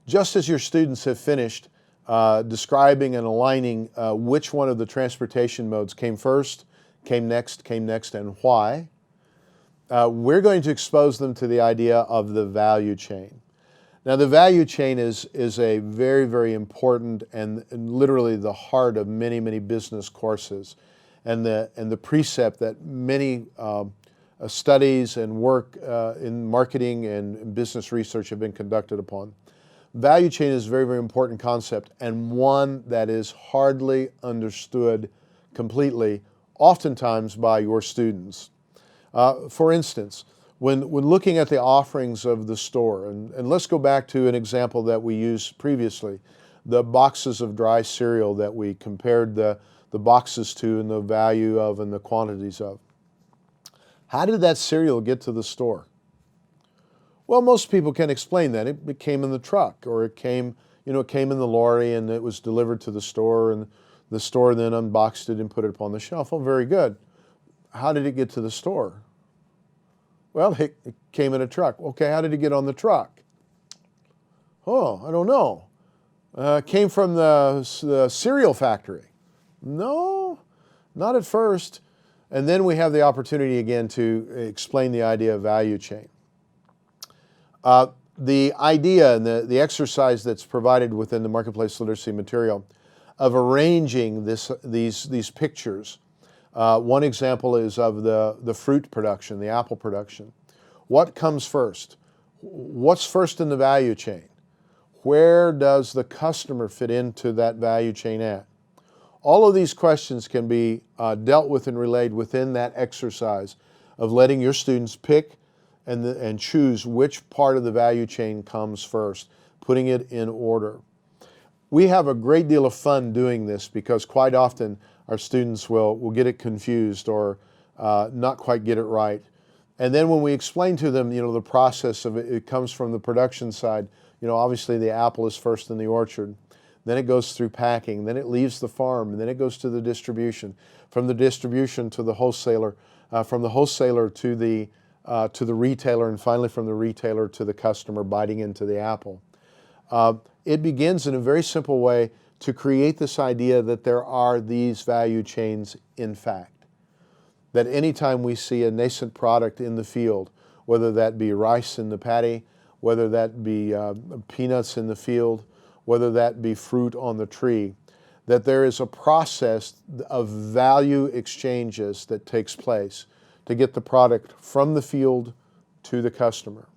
Just as your students have finished describing and aligning which one of the transportation modes came first, came next, and why, we're going to expose them to the idea of the value chain. Now, the value chain is a very, very important and literally the heart of many, many business courses, and the precept that many studies and work in marketing and business research have been conducted upon. Value chain is a very, very important concept, and one that is hardly understood completely, oftentimes by your students. For instance, when looking at the offerings of the store, and let's go back to an example that we used previously, the boxes of dry cereal that we compared the boxes to and the value of and the quantities of. How did that cereal get to the store? Well, most people can explain that. It came in the truck, or it came in the lorry and it was delivered to the store, and the store then unboxed it and put it up on the shelf. Oh, very good. How did it get to the store? Well, it came in a truck. Okay, how did it get on the truck? Oh, I don't know. Came from the cereal factory. No, not at first. And then we have the opportunity again to explain the idea of value chain. The idea and the exercise that's provided within the Marketplace Literacy material of arranging these pictures. One example is of the fruit production, the apple production. What comes first? What's first in the value chain? Where does the customer fit into that value chain at? All of these questions can be dealt with and relayed within that exercise of letting your students pick and choose which part of the value chain comes first, putting it in order. We have a great deal of fun doing this because quite often our students will get it confused or not quite get it right. And then when we explain to them, the process of it comes from the production side. Obviously the apple is first in the orchard. Then it goes through packing. Then it leaves the farm. And then it goes to the distribution. From the distribution to the wholesaler. From the wholesaler to the retailer. And finally from the retailer to the customer biting into the apple. It begins in a very simple way to create this idea that there are these value chains in fact. That anytime we see a nascent product in the field, whether that be rice in the paddy, whether that be peanuts in the field, whether that be fruit on the tree, that there is a process of value exchanges that takes place to get the product from the field to the customer.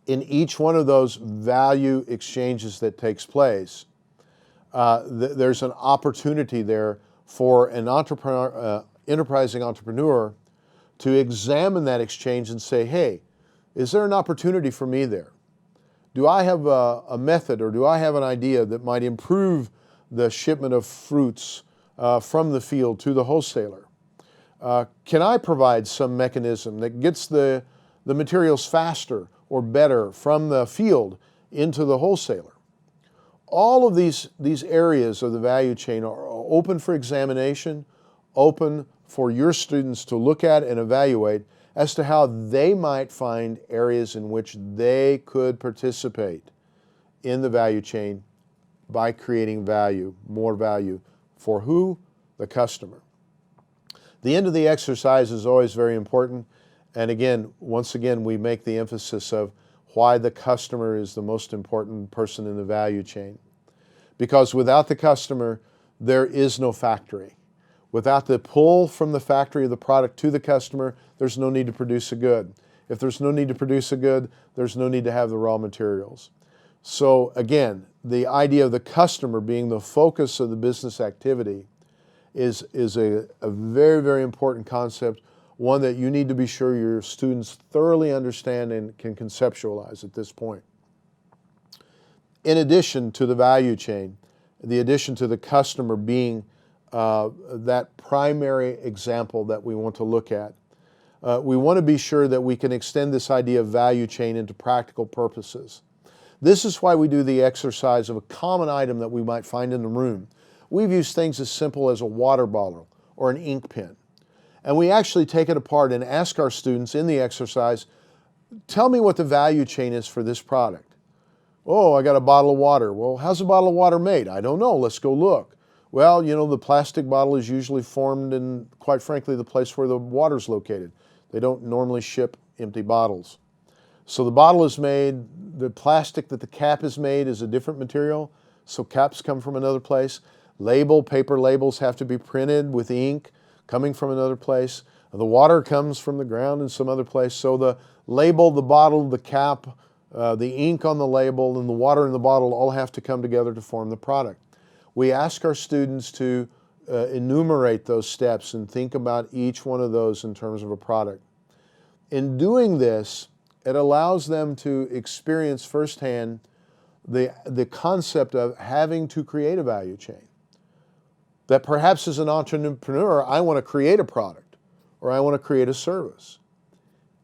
In each one of those value exchanges that takes place, there's an opportunity there for an enterprising entrepreneur to examine that exchange and say, hey, is there an opportunity for me there? Do I have a method or do I have an idea that might improve the shipment of fruits from the field to the wholesaler? Can I provide some mechanism that gets the materials faster or better from the field into the wholesaler? All of these areas of the value chain are open for examination, open for your students to look at and evaluate as to how they might find areas in which they could participate in the value chain by creating value, more value. For who? The customer. The end of the exercise is always very important. And again, once again, we make the emphasis of why the customer is the most important person in the value chain. Because without the customer, there is no factory. Without the pull from the factory of the product to the customer, there's no need to produce a good. If there's no need to produce a good, there's no need to have the raw materials. So again, the idea of the customer being the focus of the business activity is a very, very important concept, one that you need to be sure your students thoroughly understand and can conceptualize at this point. In addition to the value chain, the addition to the customer being that primary example that we want to look at, we want to be sure that we can extend this idea of value chain into practical purposes. This is why we do the exercise of a common item that we might find in the room. We've used things as simple as a water bottle or an ink pen. And we actually take it apart and ask our students in the exercise, tell me what the value chain is for this product. Oh, I got a bottle of water. Well, how's a bottle of water made? I don't know. Let's go look. Well, you know, the plastic bottle is usually formed in, quite frankly, the place where the water's located. They don't normally ship empty bottles. So the bottle is made, the plastic that the cap is made is a different material, so caps come from another place. Paper labels have to be printed with ink coming from another place. The water comes from the ground in some other place. So the label, the bottle, the cap, the ink on the label, and the water in the bottle all have to come together to form the product. We ask our students to enumerate those steps and think about each one of those in terms of a product. In doing this, it allows them to experience firsthand the concept of having to create a value chain. That perhaps as an entrepreneur, I want to create a product or I want to create a service.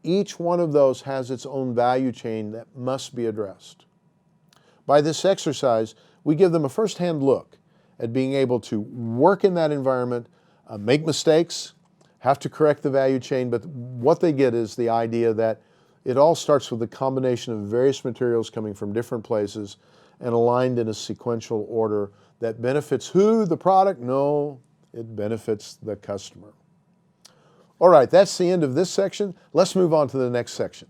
Each one of those has its own value chain that must be addressed. By this exercise, we give them a first-hand look at being able to work in that environment, make mistakes, have to correct the value chain, but what they get is the idea that it all starts with a combination of various materials coming from different places and aligned in a sequential order that benefits who? The product? No, it benefits the customer. All right, that's the end of this section. Let's move on to the next section.